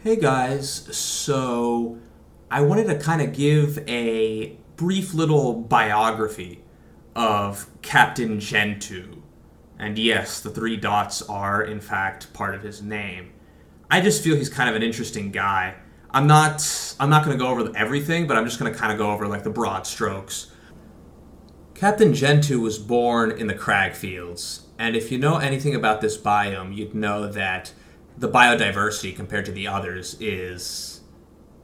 Hey guys, so I wanted to kind of give a brief little biography of Captain Gentuu. And yes, the three dots are in fact part of his name. I just feel he's kind of an interesting guy. I'm not going to go over everything, but I'm just going to kind of go over like the broad strokes. Captain Gentuu was born in the Cragfields, and if you know anything about this biome, you'd know that the biodiversity compared to the others is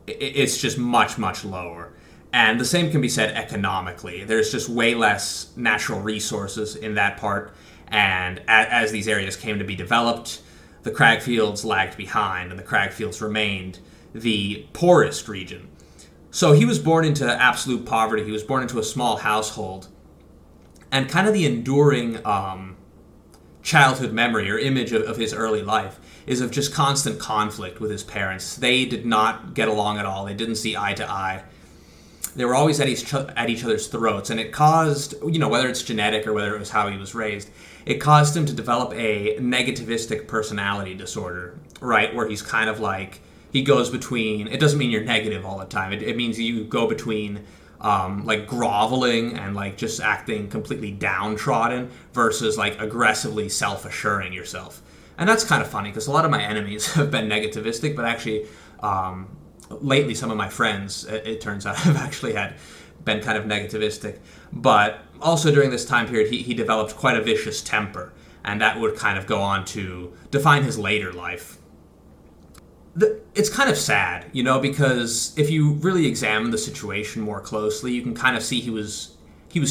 it's just much lower. And the same can be said economically. There's just way less natural resources in that part, and as these areas came to be developed, the Cragfields lagged behind, and the Cragfields remained the poorest region. So he was born into absolute poverty. He was born into a small household, and kind of the enduring childhood memory or image of his early life is of just constant conflict with his parents. They did not get along at all. They didn't see eye to eye. They were always at each other's throats, and it caused, whether it's genetic or whether it was how he was raised, it caused him to develop a negativistic personality disorder, right? Where he's kind of like, he goes between, it doesn't mean you're negative all the time. It means you go between like groveling and like just acting completely downtrodden versus like aggressively self-assuring yourself. And that's kind of funny because a lot of my enemies have been negativistic, but actually lately some of my friends, it turns out, have actually been kind of negativistic. But also during this time period, he developed quite a vicious temper, and that would kind of go on to define his later life. It's kind of sad, because if you really examine the situation more closely, you can kind of see he was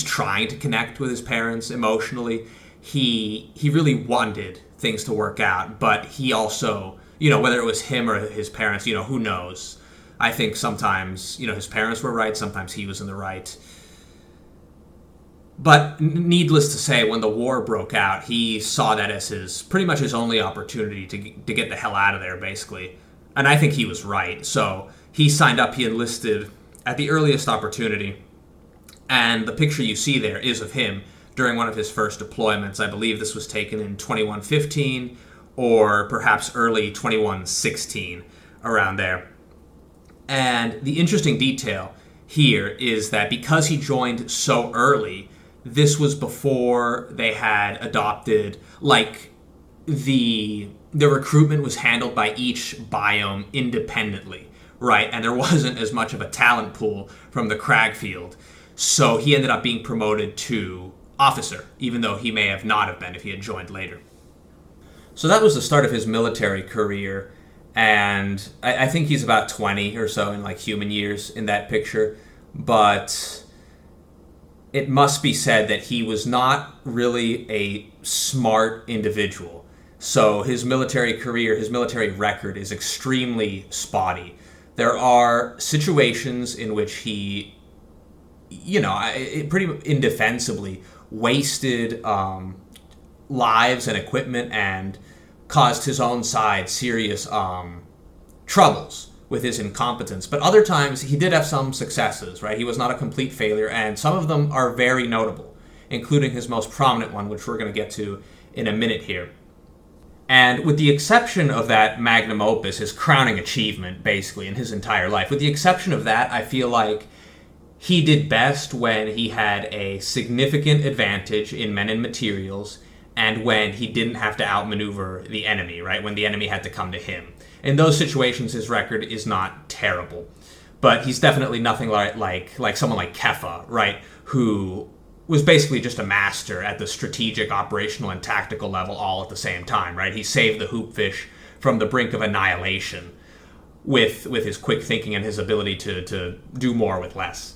trying to connect with his parents emotionally. He really wanted things to work out, but he also, whether it was him or his parents, who knows? I think sometimes, his parents were right, sometimes he was in the right. But needless to say, when the war broke out, he saw that as pretty much his only opportunity to get the hell out of there, basically. And I think he was right. So he signed up, he enlisted at the earliest opportunity. And the picture you see there is of him during one of his first deployments. I believe this was taken in 2115 or perhaps early 2116, around there. And the interesting detail here is that because he joined so early, this was before they had adopted, like, the recruitment was handled by each biome independently, right? And there wasn't as much of a talent pool from the Cragfield. So he ended up being promoted to officer, even though he may have not have been if he had joined later. So that was the start of his military career, and I think he's about 20 or so in like human years in that picture, but it must be said that he was not really a smart individual. So his military career, his military record is extremely spotty. There are situations in which he, pretty indefensibly wasted lives and equipment and caused his own side serious troubles with his incompetence. But other times he did have some successes, right? He was not a complete failure, and some of them are very notable, including his most prominent one, which we're going to get to in a minute here. And with the exception of that magnum opus, his crowning achievement, basically, in his entire life, with the exception of that, I feel like he did best when he had a significant advantage in men and materials and when he didn't have to outmaneuver the enemy, right? When the enemy had to come to him. In those situations, his record is not terrible. But he's definitely nothing like someone like Keffa, right? Who was basically just a master at the strategic, operational, and tactical level all at the same time, right? He saved the hoopfish from the brink of annihilation with his quick thinking and his ability to do more with less.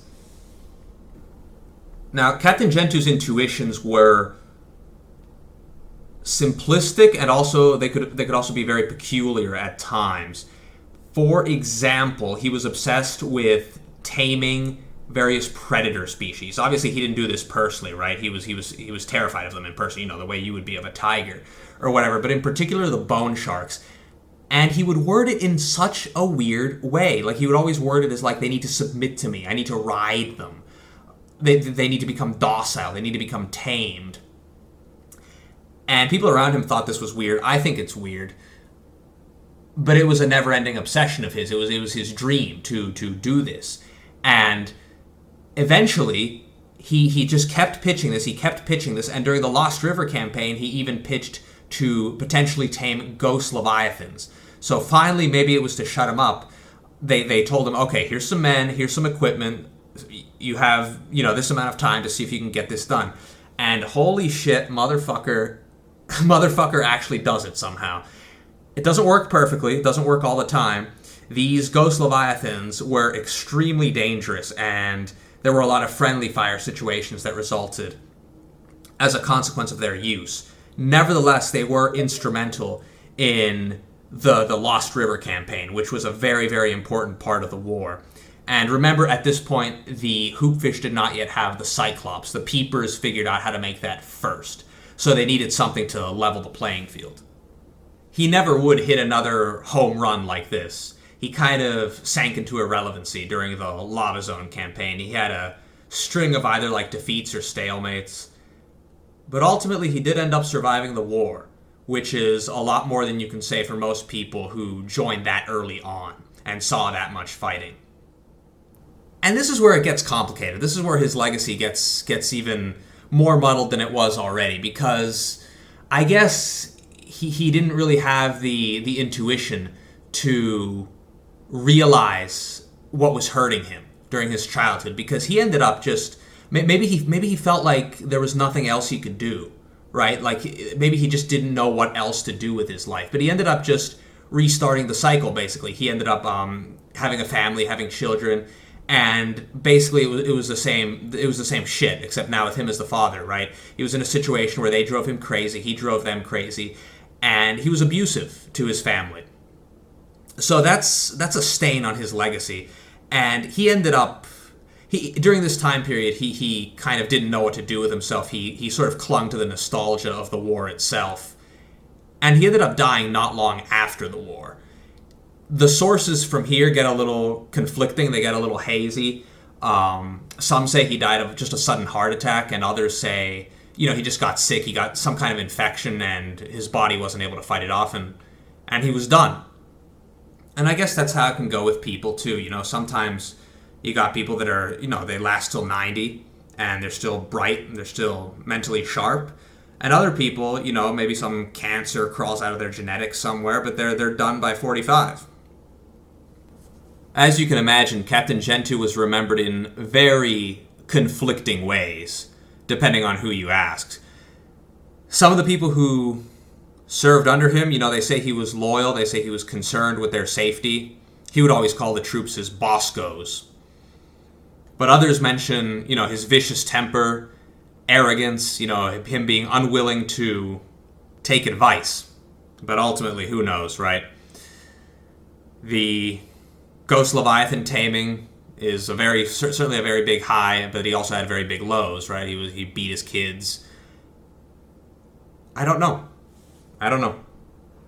Now, Captain Gentuu's intuitions were simplistic, and also they could also be very peculiar at times. For example, he was obsessed with taming various predator species. Obviously, he didn't do this personally, right? He was terrified of them in person, the way you would be of a tiger or whatever. But in particular, the bone sharks. And he would word it in such a weird way. Like, he would always word it as like, they need to submit to me. I need to ride them. They need to become docile. They need to become tamed. And people around him thought this was weird. I think it's weird. but it was a never-ending obsession of his. It was his dream to do this, and eventually he just kept pitching this. He kept pitching this, and during the Lost River campaign, he even pitched to potentially tame ghost leviathans. So finally, maybe it was to shut him up. They told him, okay, here's some men, here's some equipment. You have this amount of time to see if you can get this done. And holy shit, motherfucker actually does it somehow. It doesn't work perfectly. It doesn't work all the time. These ghost leviathans were extremely dangerous, and there were a lot of friendly fire situations that resulted as a consequence of their use. Nevertheless, they were instrumental in the Lost River campaign, which was a very, very important part of the war. And remember, at this point, the Hoopfish did not yet have the Cyclops. The Peepers figured out how to make that first. So they needed something to level the playing field. He never would hit another home run like this. He kind of sank into irrelevancy during the Lava Zone campaign. He had a string of either defeats or stalemates. But ultimately, he did end up surviving the war, which is a lot more than you can say for most people who joined that early on and saw that much fighting. And this is where it gets complicated. This is where his legacy gets even more muddled than it was already, because I guess he didn't really have the intuition to realize what was hurting him during his childhood, because he ended up just maybe he felt like there was nothing else he could do, right? Like maybe he just didn't know what else to do with his life. But he ended up just restarting the cycle. Basically, he ended up having a family, having children. And basically, it was the same shit, except now with him as the father, right? He was in a situation where they drove him crazy, he drove them crazy, and he was abusive to his family. So that's a stain on his legacy. And he ended up, during this time period, he kind of didn't know what to do with himself. He sort of clung to the nostalgia of the war itself. And he ended up dying not long after the war. The sources from here get a little conflicting. They get a little hazy. Some say he died of just a sudden heart attack, and others say, he just got sick. He got some kind of infection, and his body wasn't able to fight it off, and he was done. And I guess that's how it can go with people, too. Sometimes you got people that are, they last till 90, and they're still bright, and they're still mentally sharp. And other people, maybe some cancer crawls out of their genetics somewhere, but they're done by 45. As you can imagine, Captain Gentuu was remembered in very conflicting ways, depending on who you asked. Some of the people who served under him, they say he was loyal, they say he was concerned with their safety. He would always call the troops his Boscos. But others mention, his vicious temper, arrogance, him being unwilling to take advice. But ultimately, who knows, right? The Ghost Leviathan taming is certainly a very big high, but he also had very big lows, right? He beat his kids. I don't know.